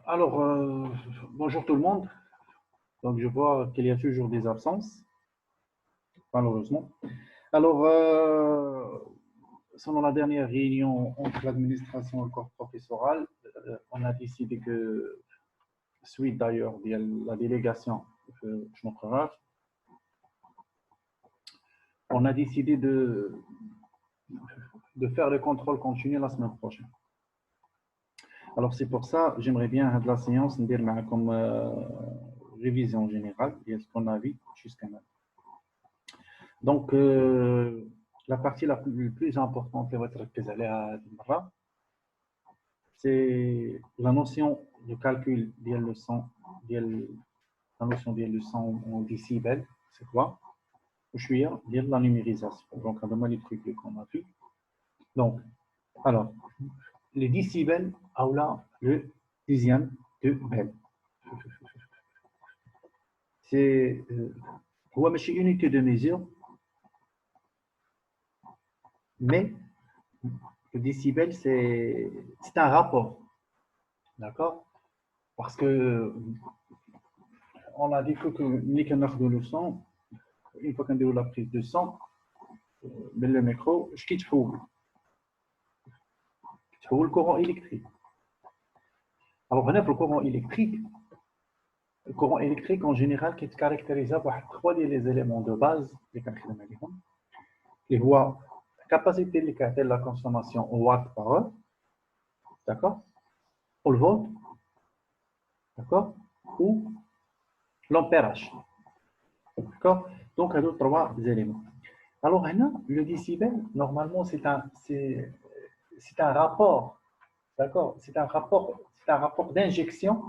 Alors, bonjour tout le monde. Donc, je vois qu'il y a toujours des absences, malheureusement. Alors, selon la dernière réunion entre l'administration et le corps professoral, on a décidé que, suite d'ailleurs de la délégation que je m'occupe, on a décidé de faire le contrôle continu la semaine prochaine. Alors, c'est pour ça, j'aimerais bien de la séance, nous dire comme révision générale, et ce qu'on a vu jusqu'à maintenant. Donc, la partie la plus importante, c'est la notion de calcul de leçon, la notion de leçon en décibels, c'est quoi? Je suis dire la numérisation. Donc, on a les trucs qu'on a vu. Donc, alors, les décibels, là, le dixième de bel. C'est une unité de mesure, mais le décibel, c'est un rapport. D'accord? Parce que on a dit que les canards de leçon, une fois qu'on a la prise de son, le micro, je quitte le courant électrique. Alors, on a le courant électrique en général qui est caractérisé par trois des éléments de base, qui voient la capacité de la consommation en watts par heure, d'accord? Ou le volt, d'accord? Ou l'ampérage, d'accord? Donc, il y a trois éléments. Alors, le décibel, normalement, c'est un rapport, d'accord? C'est un rapport d'injection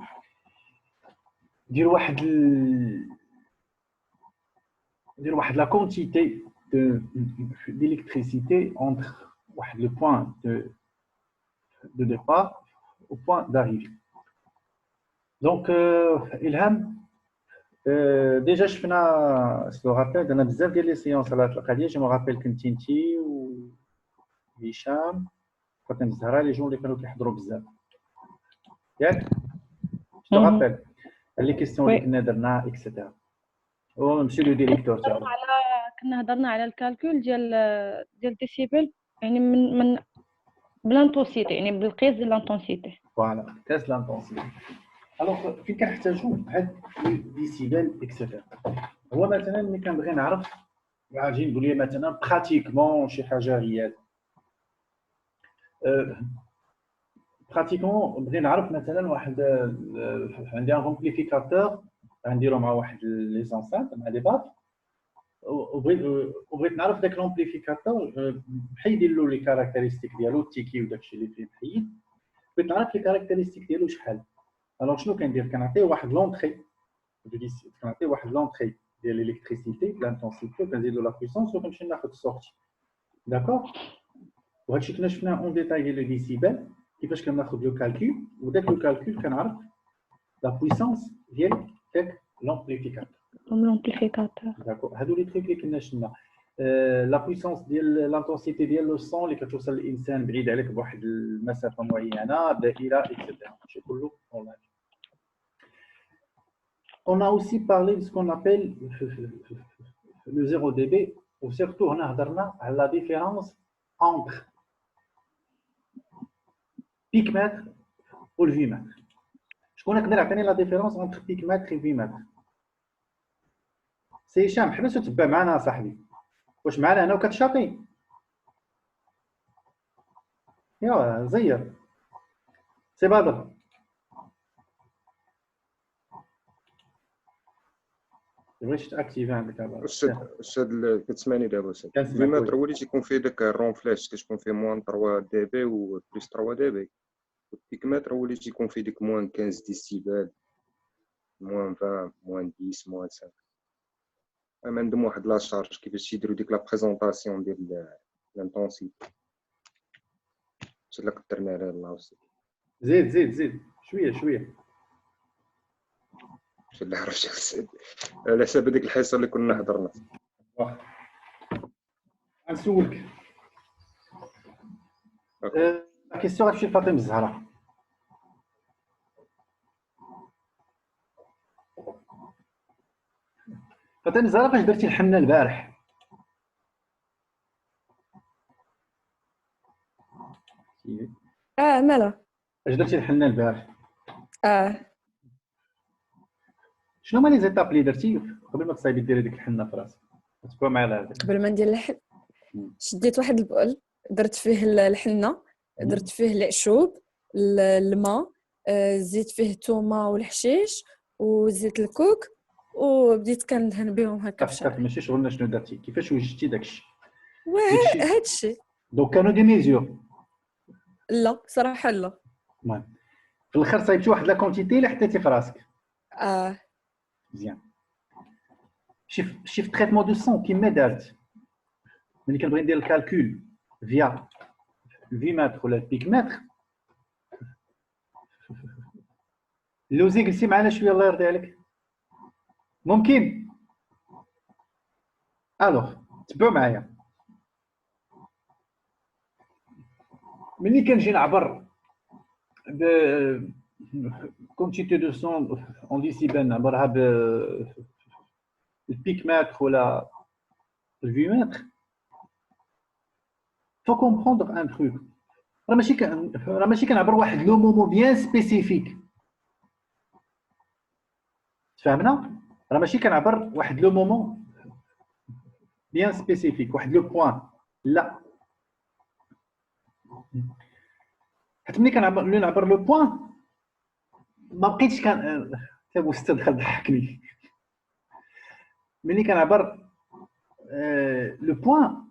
de la quantité d'électricité entre le point de départ au point d'arrivée. Donc, Ilham, déjà, je me rappelle d'un بزاف ديال les séances à la je me rappelle que Tinti ou Hicham, Fatem Zahra, les gens qui كانوا كيحضروا بزاف. ياك؟ Je te rappelle les questions اللي كنا درنا etc. monsieur le directeur كنا هضرنا على الكالكول ديال الديسيبل يعني من بالانتونسيتي يعني بالقياس ديال الانتونسيتي فوالا قياس الانتونسيتي. الوغ فين كنحتاجو هاد الديسيبل اكسيتيرا هو مثلا ملي كنبغي نعرف غادي نقول لي مثلا براتيكمون شي حاجه ريال براتيكمون بغي نعرف مثلا واحد عندي ان امبليفيكاتور غنديرو مع واحد لي زونسانت مع دي باف وبغيت نعرف داك لامبليفيكاتور بحال يدير له لي كاركتيرستيك ديالو التيكي وداكشي اللي فيه محيد بغيت نعرف لي كاركتيرستيك ديالو شحال. الوغ شنو كندير كنعطيه واحد لونطري كنعطيه واحد لونطري ديال الالكتريسيتي لانتونسيتي وكنزيدو لا بويسونس وكنمشي ناخذ السورتي داكوغ. وهادشي كنا شفناه اون ديتاي ديال لي ديسيبل كيفاش كناخذ لو كالكول وداك لو كالكول كنعرف لا بويسونس ديال داك لامبليفيكاتور داكوغ. هادو لي تريك اللي كنا شفنا لا بويسونس ديال لانتونسيتي ديال لو سون اللي كتوصل للانسان بعيد عليك بواحد المسافه معينه دائره اكسيتيرا هادشي كله اونلاين. On a aussi parlé de ce qu'on appelle le 0 dB, ou surtout on a parlé de la différence entre pic mètre ou le vimètre. Je connais la différence entre pic mètre et vimètre. C'est Hicham, حبس وتبع معنا صاحبي. واش معنا انا وكتشاطي؟ يا زير. سي بدر. بغيتش تاكتيفي عندك هذا استاذ كتسمعني دابا استاذ الفيمتر هو اللي تيكون فيه داك الرونفلاش كتكون فيه موان 3 دي بي و بلس 3 دي بي. البيكمتر هو اللي تيكون فيه ديك موان 15 ديسيبل موان 20 موان 10 موان 5. اما عندهم واحد لا شارج كيفاش يديروا ديك لا بريزونطاسيون ديال لانتونسيتي اللي درنا على الله. زيد شويه اللي عرفتي السيد على حساب ديك الحصه اللي كنا هضرنا. غنسولك لا كيسيون غتمشي لفاطمه الزهراء. فاتني زهره فاش درتي الحنه البارح مالا فاش درتي الحنه البارح اه شنو هما لي زيتاب اللي درتي قبل ما تصايبي ديري ديك الحنه في راسك تبقى معايا على هذاك قبل ما ندير الحل شديت واحد البؤل درت فيه الحنه درت فيه العشوب الماء زيت فيه الثومه والحشيش وزيت الكوك وبديت كندهن بهم هكا في شعري ماشي شغلنا شنو درتي كيفاش وجدتي داكشي هادشي دونك كانوا دي ميزور لا صراحه لا المهم في الاخر صايبتي واحد لا كونتيتي اللي حطيتي في راسك مزيان شيف تريتمون دو سون كيما دارت ملي كنبغي ندير الكالكول فيا الفيماتر ولا البيكماتر لوزي جلسي معنا شويه الله يرضي عليك ممكن الوغ تبعوا معايا ملي كنجي نعبر كونتيتي دو سون اون ديسيبل نعبرها ب البيكماتر ولا الفيماتر faut comprendre un truc راه ماشي كنعبر واحد لو مومون بيان سبيسيفيك تفهمنا راه ماشي كنعبر واحد لو مومون بيان سبيسيفيك واحد لو بوين لا حيت ملي كنعبر لو بوين ما بقيتش كان تا استاذ ضحكني ملي كنعبر لو بوين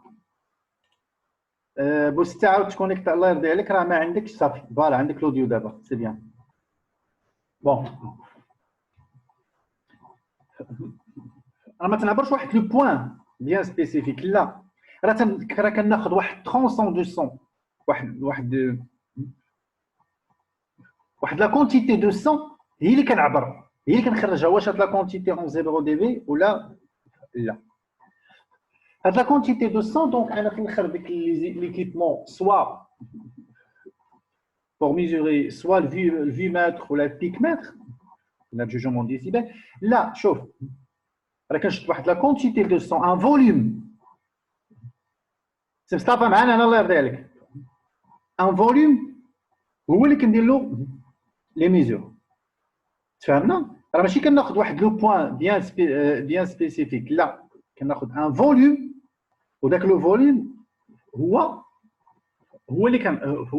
بوس تعاود تكونيكت الله يرضي عليك راه ما عندكش صافي فوالا عندك لوديو دابا سي بيان بون راه ما تنعبرش واحد لو بوين بيان سبيسيفيك لا راه كناخذ واحد ترونسون دو سون واحد لا كونتيتي دو سون هي اللي كنعبر هي اللي كنخرجها واش هاد لا كونتيتي اون 0 دي في ولا لا هاد لا كونتيتي دو سون دونك انا في الاخر ديك ليكيبمون سوا pour mesurer soit le vumètre ou le picmètre le jugement décibel là شوف راه كنشد واحد لا كونتيتي دو سون ان فوليوم سي مصطفى معانا انا الله يرضي عليك ان فوليوم هو اللي كندير له لي ميزور تفهمنا راه ماشي كناخذ واحد لو بوين بيان سبيسيفيك لا كناخذ ان فوليوم وداك لو فوليوم هو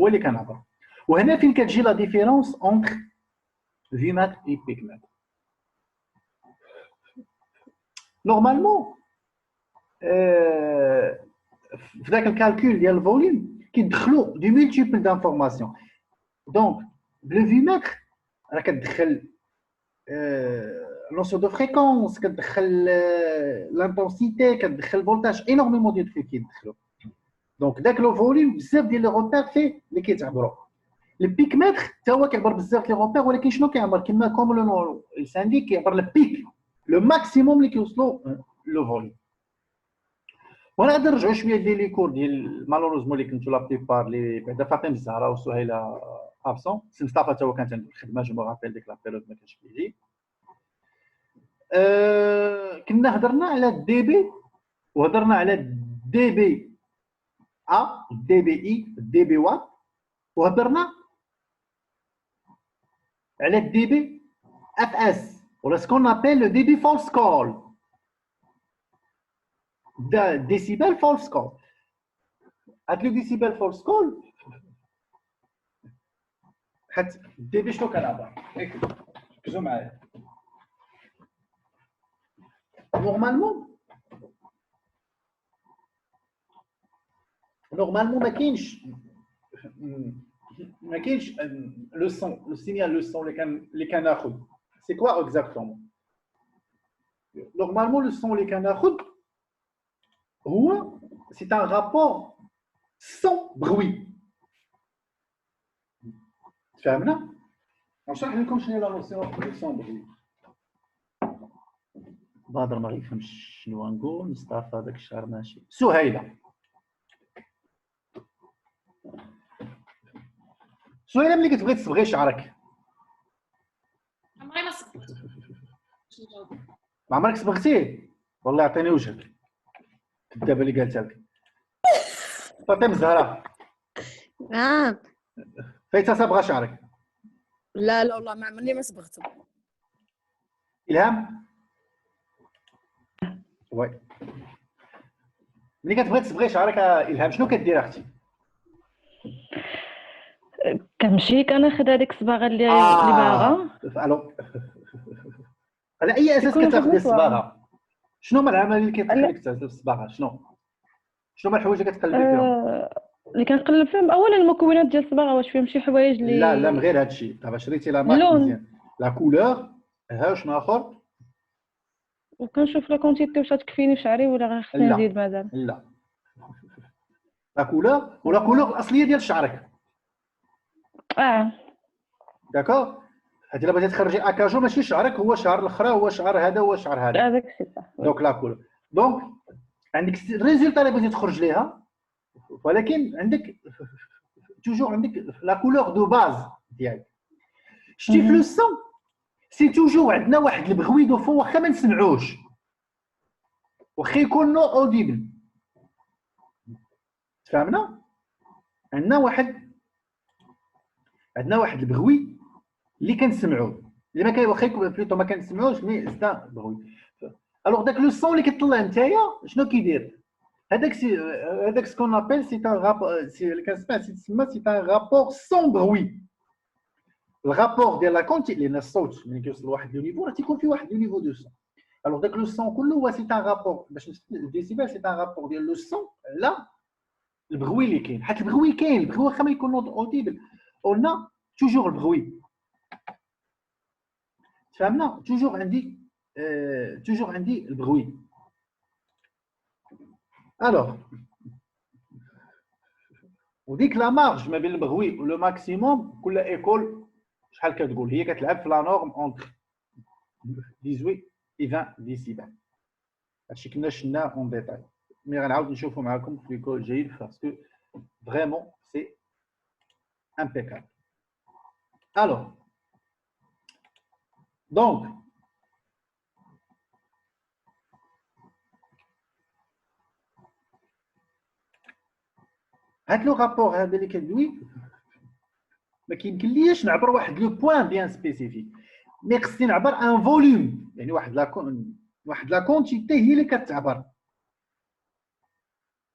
اللي كنعبر وهنا فين كتجي لا ديفيرونس اونتر فيماتر اي بيكماتر نورمالمون في ذاك الكالكول ديال الفوليوم كيدخلوا دي مولتيبل دانفورماسيون دونك بلو فيماتر راه كتدخل نوسيون دو فريكونس كتدخل لانتونسيتي كتدخل الفولتاج انورميمون ديال التريك كيدخلوا دونك داك لو فوليوم بزاف ديال لي روبير فيه اللي كيتعبروا البيكماتر حتى هو كيعبر بزاف لي روبير ولكن شنو كيعبر كما كوم لو نون السانديك كيعبر البيك لو ماكسيموم اللي كيوصلوا لو فوليوم وانا غادي نرجعوا شويه لي كور ديال مالوروزمون اللي كنتو لا بليبار اللي بعدا فاطمه الزهراء وسهيله ابسون سي مصطفى حتى هو كان تندير الخدمه جو مغابيل ديك لا بيريود ما كانش كيجي كنا هضرنا على الدي بي وهضرنا على الدي بي ا الدي بي اي الدي بي وات وهضرنا على الدي بي اف اس ولا سكون ابل لو دي بي فولس كول ديسيبل فولس كول هاد لو ديسيبل فولس كول حيت الدي بي شنو كنعبر ركزوا معايا نورمالمون ما كاينش لو سون لو سينيال لو سون اللي كناخذ سي كوا اكزاكتومون نورمالمون لو سون اللي كناخذ هو سي ان رابور سون بروي فهمنا نشرح لكم شنو هي لا نوسيون سون بروي بدر ما يفهمش شنو غنقول مصطفى داك الشهر ماشي سهيله ملي كتبغي تصبغي شعرك عمري ما صبغت ما عمرك صبغتيه والله عطيني وجهك الدابه اللي قالتها لك فاطمه الزهراء نعم. فايته صبغه شعرك. لا لا والله ما عمرني ما صبغته. الهام وي ملي كتبغي تصبغي شعرك الهام شنو كدير اختي؟ كنمشي كناخذ هذيك الصباغه اللي باغا. الو على اي اساس كتاخذي الصباغه؟ شنو هما العمليه اللي كيخليك تاخذي الصباغه؟ شنو هما الحوايج اللي كتقلبي فيهم؟ اللي كنقلب فيهم اولا المكونات ديال الصباغه، واش فيهم شي حوايج اللي لا من غير هادشي. دابا شريتي لا مارك مزيان لا كولور ها شنو اخر، وكنشوف لا كونتيتي واش تكفيني في شعري ولا غير خصني نزيد مازال. لا لا كولور ولا كولور الاصليه ديال شعرك. داكور. هادي الا بغيتي تخرجي اكاجو ماشي شعرك هو شعر الاخرى هو شعر هذا هو شعر هذا. هذاك الشيء صح. دونك لا كولور دونك عندك الريزولتا اللي بغيتي تخرج ليها، ولكن عندك توجور عندك لا كولور دو باز ديالك. شتي في لو سون سي توجور عندنا واحد البغوي دو فون واخا ما نسمعوش واخا يكون نو اوديبل. تفهمنا؟ عندنا واحد البغوي اللي كنسمعوه اللي ما كاين واخا يكون بلوتو ما كنسمعوش مي ستا بغوي. الوغ داك لو سون اللي كتطلع نتايا شنو كيدير؟ هذاك سكون ابل سي ان رابور سي اللي كنسمع تسمى سي ان رابور سون بغوي. الرابور ديال لا كونتي لان الصوت ملي كيوصل لواحد لو نيفو راه تيكون فيه واحد لو نيفو دو سون. الوغ داك لو سون كله هو سي ان رابور باش الديسيبل سي ان رابور ديال لو سون على البغوي اللي كاين. حيت البغوي كاين، البغوي واخا ما يكون اوديبل قلنا توجور البغوي. فهمنا؟ توجور عندي البغوي. الوغ وديك لا مارج ما بين البغوي ولو ماكسيموم كل ايكول شحال كتقول هي كتلعب في لا نورم اونتر 18 و 20 ديسيبل. هادشي كنا شفناه اون ديتاي مي غنعاود نشوفو معاكم في ليكول جيد باسكو فريمون سي امبيكابل. الوغ دونك هاد لو رابور هذا اللي كندوي ما كيمكنليش نعبر واحد لو بوين بيان سبيسيفيك مي خصني نعبر ان فوليوم يعني واحد لا كونتيتي هي اللي كتعبر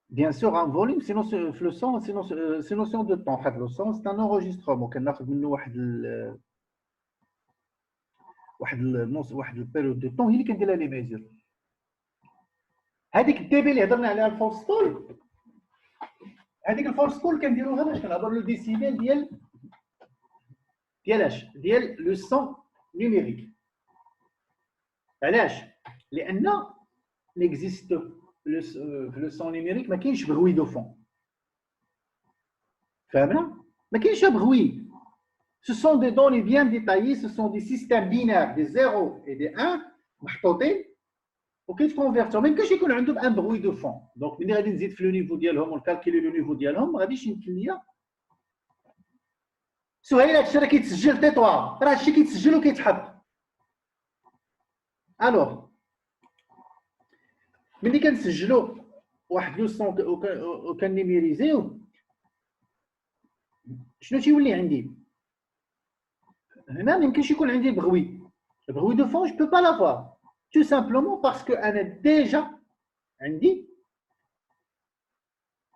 بيان سور ان فوليوم سينو في لو سون سي نوسيون دو طون. حيت لو سون سي ان انغيسترومون كناخذ منه واحد البيريود دو طون هي اللي كندير لها لي ميزور. هذيك الديبي اللي هضرنا عليها الفورستول هذيك الفورستول كنديروها باش كنهضروا لو ديسيبل ديال لو سون نيميريك. علاش؟ لان ليكزيست في لو سون نيميريك ما كاينش بغوي دو فون. فهمنا؟ ما كاينش بغوي. Ce sont des données bien détaillées, ce sont des systèmes binaires, des 0 et des 1 محطوطين وكيتكونفيرتيو. ما يمكنش يكون عندهم ان بغوي دو فون. دونك ملي غادي نزيد في لو نيفو ديالهم ونكالكيلي لو نيفو ديالهم ما غاديش يمكن ليا. سهيل هادشي راه كيتسجل تيطوا راه هادشي كيتسجل وكيتحط. الوغ ملي كنسجلوا واحد لو سون وكنيميريزيو شنو تيولي عندي؟ هنا ما يمكنش يكون عندي البغوي دو فون. جو بو با لافوار tout simplement parce que انا ديجا عندي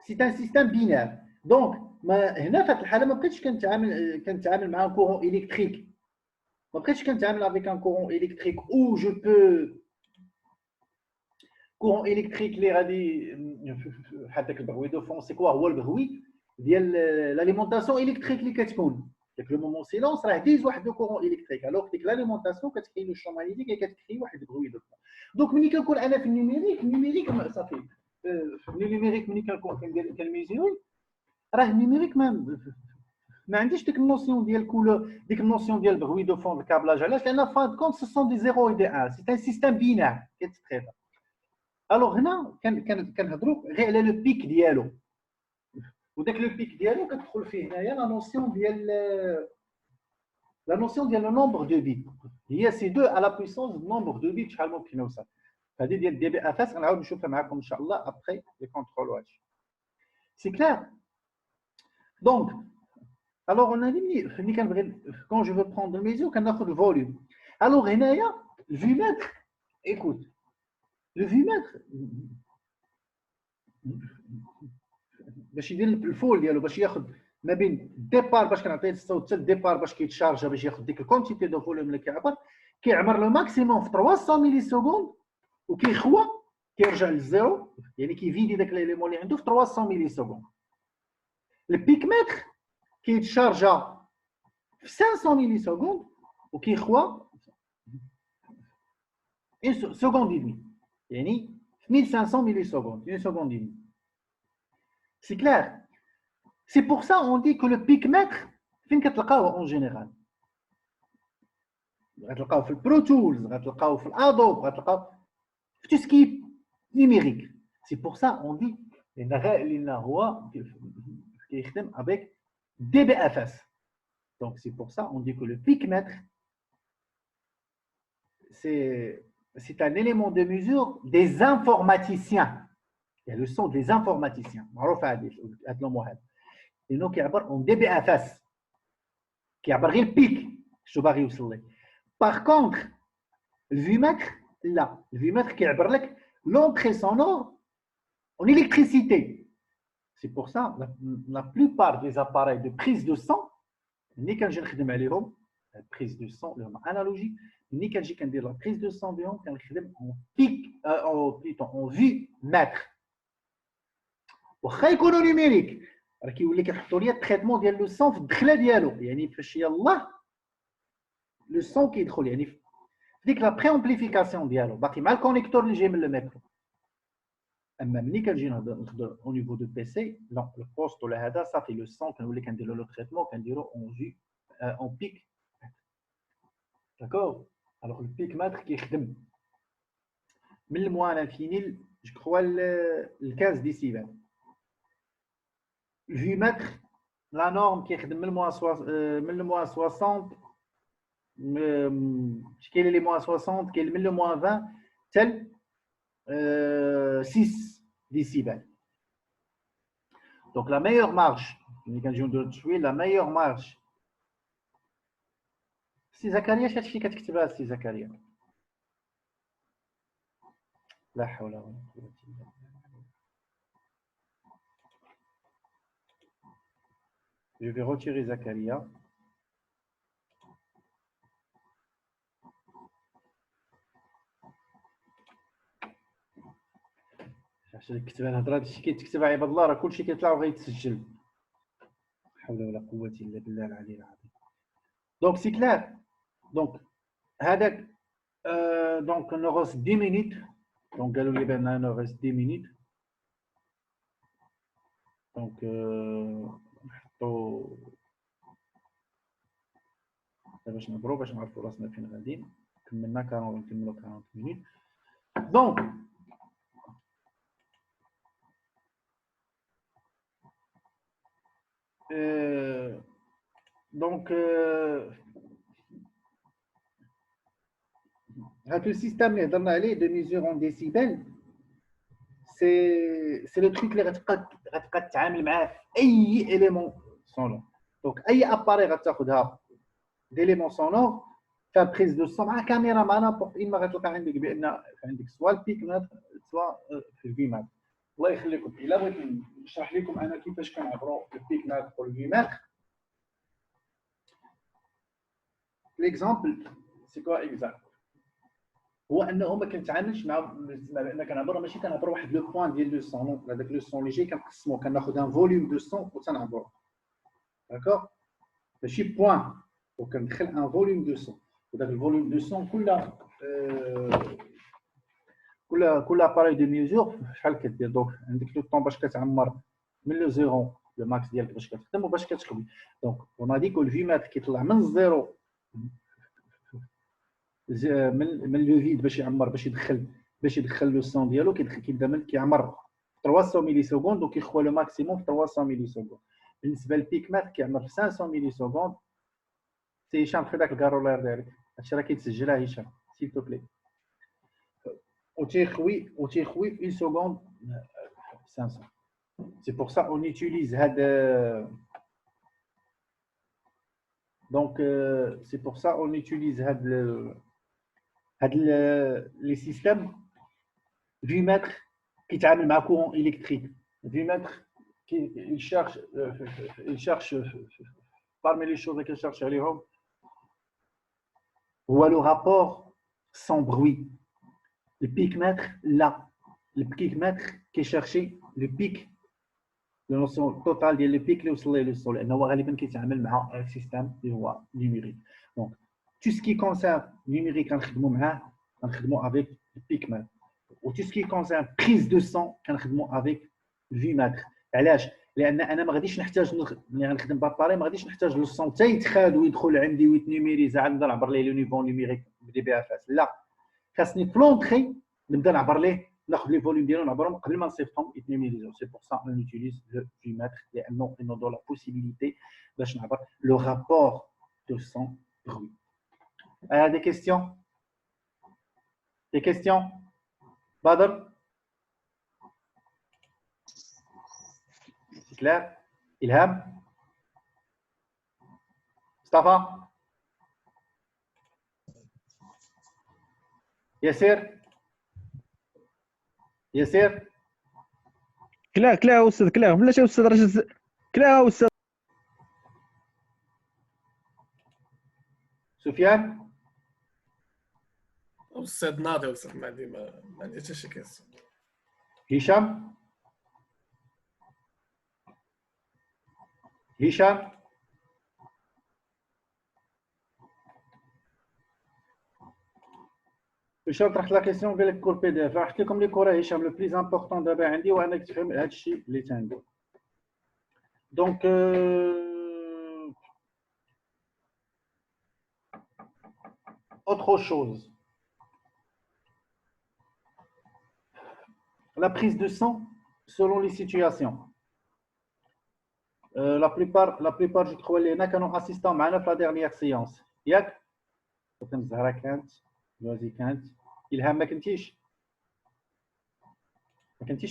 c'est un système binaire. donc هنا في هذه الحاله ما بقيتش كنتعامل مع un courant électrique. ما بقيتش كنتعامل avec un courant électrique où je peux courant électrique اللي غادي بحال داك البغوي دو فون. سي كوا هو البغوي ديال l'alimentation électrique اللي كتكون داك لو مومون سيلونس راه ديز واحد لو كورون الكتريك. الوغ ديك لاليمونطاسيون كتكري لو شون ماغنيتيك اللي كتكري واحد البغوي دو فون. دونك ملي كنكون انا في النيميريك صافي في النيميريك ملي كنكون كنميزيري راه النيميريك ما عنديش ديك النوسيون ديال كولور ديك النوسيون ديال البغوي دو فون الكابلاج. علاش؟ لان فان كونت سو سون دي 0 و دي 1 سي ان سيستيم بينار كيتتريتا. الوغ هنا كنهضروا غير على لو بيك ديالو وداك لو بيك ديالو كتدخل فيه هنايا لا نوسيون ديال لو نومبر دو بيت. هي سي 2 على بويسونس نومبر دو بيت شحال ممكن يوصل. هذه ديال دي بي اف اس غنعاود نشوفها معكم ان شاء الله ابخي لي كونترول وهادشي سي كلير. دونك الوغ انا ملي كنبغي كون جو فو بروندر ميزور كناخذ الفوليوم. الوغ هنايا الفيمتر ايكوت لو فيمتر باش يدير الفول ديالو باش ياخذ ما بين الديبار باش كنعطيه الصوت حتى الديبار باش كيتشارجا باش ياخذ ديك الكونتيتي دو فوليوم اللي كيعمر لو ماكسيموم في 300 ملي سكوند وكيخوى كيرجع للزيرو يعني كيفيدي داك ليليمون اللي عنده في 300 ملي سكوند. البيك متر كيتشارجا في 500 ملي سكوند وكيخوى اون سكوند اي دمي يعني في 1500 ملي سكوند اون سكوند اي دمي. سي كلير. سي بور سا اون دي كو لو بيك متر فين كتلقاوه اون جينيرال؟ غتلقاو في البرو تولز، غتلقاو في الادوب، غتلقاو في تو سكي نيميريك. سي بور سا اون دي لان هو كيخدم افيك دي بي اف اس. دونك سي بور سا اون دي كو لو بيك متر c'est un élément de mesure des informaticiens. Il y a le son des informaticiens. معروف هذا الموضوع هذا لانه كيعبر اون دي بي اف اس كيعبر غير البيك شنو باغي يوصل ليه. باغ كونتر الفيمتر لا، الفيمتر كيعبر لك لونتري سونور اون الكتريسيتي. سي بور سا لا بلوبار دي زاباري دو بريز دو سون ملي كنجي نخدم عليهم بريز دو سون اللي هما انالوجي ملي كنجي كندير لا بريز دو سون ديالهم كنخدم اون بيك او بليتو اون في متر. واخا يكونوا نيميريك راه كيولي كيحطوا لي التريتمون ديال لو سون في الدخله ديالو يعني فاش يلاه لو سون كيدخل يعني في ديك لا بري امبليفيكاسيون ديالو باقي مع الكونيكتور اللي جاي من الميكرو. اما ملي كنجي نهضر او نيفو دو بي سي لا البوست ولا هذا صافي لو سون كنولي كندير له لو تريتمون كنديرو اون في اون بيك داكور. الوغ البيك ماتر كيخدم من الموان انفيني جو كخوا ل 15 ديسيبل. الفي متر لا نورم كيخدم من الموان 60 كاين لي موان 60 كاين من لو موان 20 حتى 6 ديسيبل. دونك لا ميور مارج ملي كنجيو نديرو التشويل لا ميور مارج. سي زكريا اش هادشي كتكتبها سي زكريا؟ لا حول ولا قوة الا بالله. Je vais retirer Zakaria. عشان نكتب الهضره هادشي كيتكتب عباد الله راه كلشي كيطلع وغيتسجل. لا حول ولا قوة الا بالله العلي العظيم. دونك سي كلير. دونك هذاك دونك نغوص 10 مينيت. دونك قالوا لي بان نغوص 10 مينيت. دونك نحطو باش نهضروا باش نعرفوا راسنا فين غاديين. كملنا نكملوا 40 مينيت. دونك donc هذا السيستم اللي هضرنا عليه دو ميزور اون ديسيبل سي لو تريك اللي غتبقى تتعامل معاه في اي اليمون سونور. دونك اي اباري غتاخذها ديليمون سونور فيها بريز دو سون مع كاميرا مع نابورت ما غتلقى عندك بان عندك سوا البيك مات سوا في الفي مات. الله يخليكم الا بغيت نشرح لكم انا كيفاش كنعبروا البيك مات والفي مات. ليكزامبل سي كوا اكزامبل هو انه ما كنتعاملش مع بان كنعبر ماشي كنعبر واحد لو بوين ديال لو سون. هذاك لو سون اللي جاي كنقسمو كناخذ ان فوليوم دو سون وتنعبرو داكوغ ماشي بوين وكندخل ان فوليوم دو سون. وداك الفوليوم دو سون كل اباري دو ميزور شحال كدير. دونك عندك لو طون باش كتعمر من لو زيرو لو ماكس ديالك باش كتخدم وباش كتخوي. دونك اون دي كو الفي مات كيطلع من الزيرو من لو فيد باش يعمر باش يدخل لو سون ديالو كيعمر 300 ملي سكوند وكيخوى لو ماكسيموم في 300 ملي سكوند. بالنسبه للبيك مات كيعمر في 500 ملي سكوند. سي هشام في داك الكارولير ديالك هادشي راه كيتسجل. هشام سيل تو بلي وتيخوي في 1 seconde 500. C'est pour ça on utilise donc c'est pour ça on utilise les systèmes vumètre qui تعامل مع courant électrique. Vumètre il cherche parmi les choses qu'il cherche عليهم هو le rapport sans bruit. Le picmètre là, le picmètre qui est cherché le pic, la notion totale ديال le pic اللي وصل ليه للسول لانه هو غالبا كيتعامل مع السيستم اللي هو numérique. Donc tout ce qui concerne numérique كنخدموا معاه كنخدموا avec le picmètre. و tout ce qui concerne prise de son كنخدموا avec le vumètre. علاش؟ لان انا ما غاديش نحتاج ملي غنخدم بطاريه ما غاديش نحتاج للصون حتى يتخاد ويدخل عندي ويتنيميريزا عاد نبدا نعبر ليه لو نيفو نيميريك بدي بي اف اس. لا خاصني بلونطري نبدا نعبر ليه ناخذ لي فوليوم ديالو نعبرهم قبل ما نصيفطهم يتنيميريزاو. سي بور سا اون يوتيليز لو فيماتر لانه انه لا بوسيبيليتي باش نعبر لو رابور دو سون بروي. دي كيستيون دي كيستيون بدر سي كلير؟ إلهام مصطفى ياسر ياسر كلا استاذ كلا بلاش استاذ رشيد كلا استاذ سفيان استاذ ناضي استاذ ما عندي حتى شي كيس. هشام هشام طرحت لا كيسيون قال لك كور بي دي اف. راح لكم لي كور هشام. لو بليز امبورطون دابا عندي هو انك تفهم هذا الشيء اللي تنقول. دونك autre chose, la prise de sang selon les situations. La plupart je crois les كانوا assistants معنا في la dernière séance. ياك فاطمه زهره كانت، لوازي كانت، إلهام ما كنتيش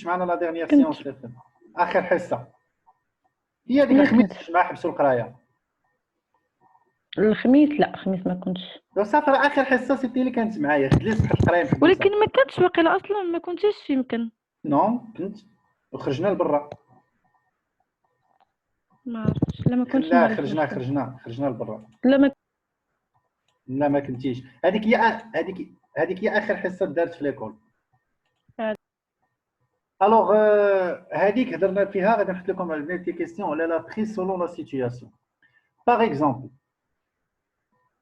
معنا لا dernière séance. اخر حصه هي ديك الخميس ما حبسوا القرايه. الخميس لا الخميس ما كنتش. لو صافي اخر حصه سيتي اللي كانت معايا خديت صحه القرايه محبوسه. ولكن ما كنتش واقيلا اصلا ما كنتش يمكن. نو كنت وخرجنا لبرا. ما عرفتش لا ما كنتش. لا خرجنا لبرا. لا ما كنتيش. هذيك هي اخر حصه دارت في ليكول. الوغ هذيك هضرنا فيها. غادي نحط لكم على دي كيسيون على لا بريز سولون لا سيتوياسيون. باغ اكزومبل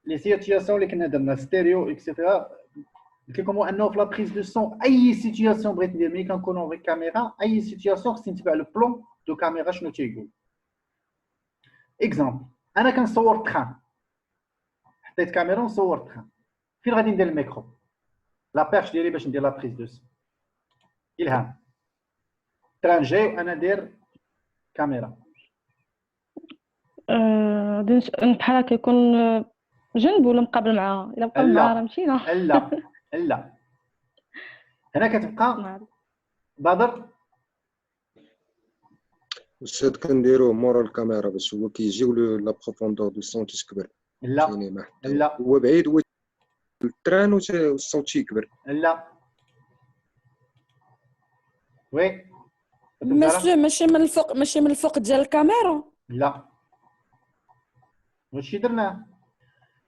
لي سيتوياسيون اللي كنا درنا ستيريو اكسيتيرا. قلت لكم انه في لا بريز دو سون اي سيتوياسيون بغيت ندير ملي كنكونوا في كاميرا اي سيتوياسيون خصني نتبع لو بلون دو كاميرا شنو تيقول. اكزومبل انا كنصور تران، حطيت كاميرا ونصور تران. فين غادي ندير الميكرو؟ لا بيرش ديالي باش ندير لا بريز دو سون. إلهام تران جاي وانا ندير كاميرا. بحال هكا يكون جنب ولا مقابل معاها؟ الا مقابل معاها راه مشينا. لا هنا كتبقى بدر. واش كنديروه مورا الكاميرا باش هو كيجيو لا بروفوندور دو سون تكبر. لا هو بعيد هو التران والصوت تيكبر. لا وي ماشي من الفوق ديال الكاميرا. لا هادشي درناه.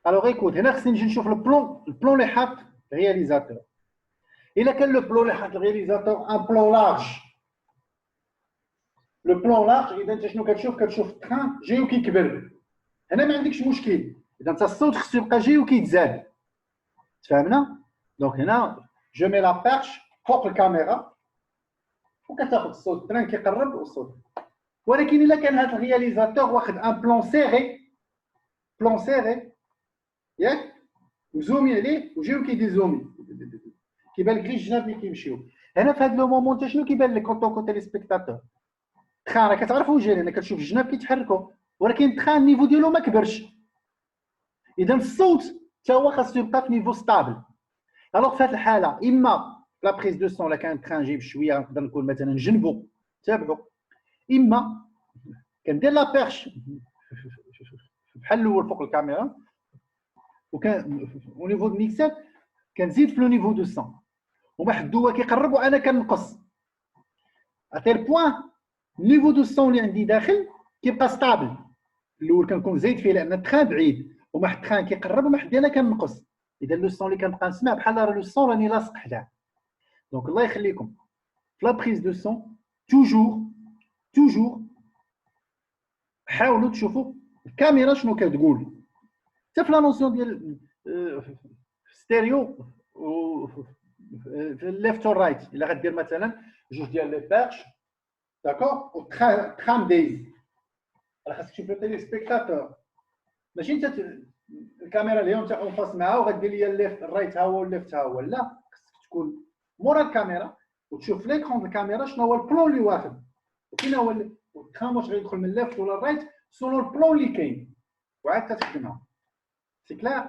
الوغ ايكوت هنا خصني نجي نشوف البلون اللي حاط رياليزاتور. الا كان لو بلون اللي حاط رياليزاتور ان بلون لارج، لو بلون لارج اذا انت شنو كتشوف التران جاي وكيكبر. هنا ما عندكش مشكل، اذا انت الصوت خصو يبقى جاي وكيتزاد. تفهمنا؟ دونك هنا جو مي لا بيرش فوق الكاميرا وكتاخذ الصوت التران كيقرب والصوت. ولكن الا كان هذا الرياليزاتور واخد ان بلون سيري ياك وزومي عليه وجاو كيديزومي كيبان لك غير الجناب اللي كيمشيو. هنا في هذا لو مومون انت شنو كيبان لك كونطو تيلي سبيكتاتور؟ تخان راه كتعرف وجه هنا كتشوف الجناب كيتحركوا ولكن تخان النيفو ديالو ما كبرش. اذا الصوت حتى هو خاصو يبقى في نيفو ستابل. الوغ في هذه الحاله اما لا بريز دو سون لا كان تران جيب شويه نقدر نكون مثلا جنبو تابعو اما كندير لا بيرش بحال الاول فوق الكاميرا وكان او نيفو دو ميكسات كنزيد في لو نيفو دو سون وما حد هو كيقرب وانا كنقص اتير بوين نيفو دو سون اللي عندي داخل كيبقى ستابل. الاول كنكون زايد فيه لان التخان بعيد وما حد تخان كيقرب وما حد انا كنقص. اذا لو سون اللي كنبقى نسمع بحال لو سون راني لاصق حداه. دونك الله يخليكم في لا بريز دو سون توجور حاولوا تشوفوا الكاميرا شنو كتقول حتى في لا نوسيون ديال ستيريو في الليفت والرايت. الا غدير مثلا جوج ديال لي بيرش داكور و تخام دايز راه خاصك تشوف التيلي سبيكتاتور ماشي انت الكاميرا اليوم انت اون فاس معها وغدير لي الليفت الرايت ها هو الليفت ها هو. لا خاصك تكون مورا الكاميرا وتشوف في ليكرون ديال الكاميرا شنو هو البلون اللي واخد وفين هو التخام واش غيدخل من الليفت ولا الرايت سولو البلون اللي كاين وعاد كتخدمها. سي كلير.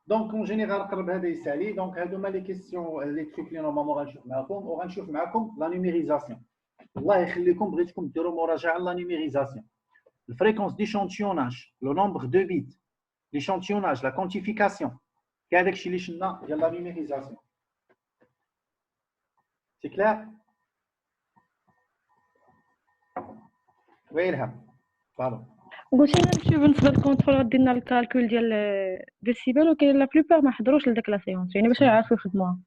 دونك اون جينيرال قرب هذا يسالي. دونك هادو هما لي كيسيون لي تريك لي نورمالمون غنشوف معكم وغنشوف معكم لا نيميريزاسيون. الله يخليكم بغيتكم ديروا مراجعه لا نيميريزاسيون. الفريكونس ديشونتيوناج لو نومبر دو بيت ليشونتيوناج لا كونتيفيكاسيون كاع داكشي اللي شفنا ديال لا نيميريزاسيون. سي كلير. ويلهم بالو قلت انا نمشيو بالنسبه للكونترول غدير لنا الكالكول ديال الديسيبل ولكن لا بلوبار ما حضروش لداك لا سيونس يعني باش يعرفوا يخدموها.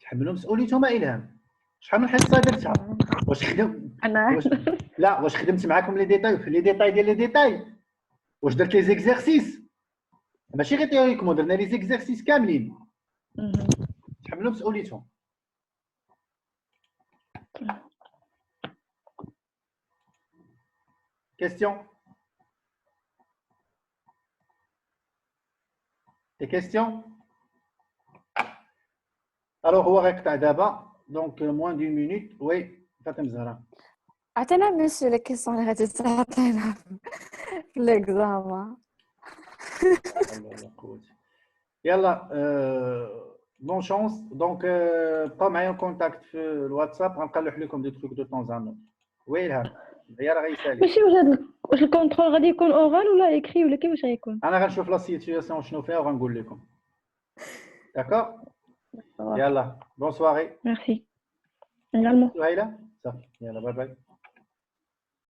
تحملوا مسؤوليتهم الهام. شحال من حصه درتها واش خدم انا لا واش خدمت معاكم لي ديتاي في لي ديتاي ديال لي ديتاي واش درت لي زيكزارسيس ماشي غير تيوريكمون درنا لي زيكزارسيس كاملين. تحملوا مسؤوليتهم. Question. Des questions? Alors, هو غيقطع دابا دونك موان دون مينوت. وي فاطمه زهره عطينا ميسيو لي كيسيون اللي غادي تعطينا في ليكزامان. يلا بون شانس. دونك بقاو معايا كونتاكت في الواتساب غنقلح لكم دي تروك دو طون زان نوت. وي الهام هي راه غيسالي ماشي واش الكونترول غادي يكون اورال ولا ايكري ولا كيفاش غيكون؟ انا غنشوف لا سيتوياسيون شنو فيها وغنقول لكم. داكور يلا بون سواري. ميرسي également. سهيله صافي يلا باي باي.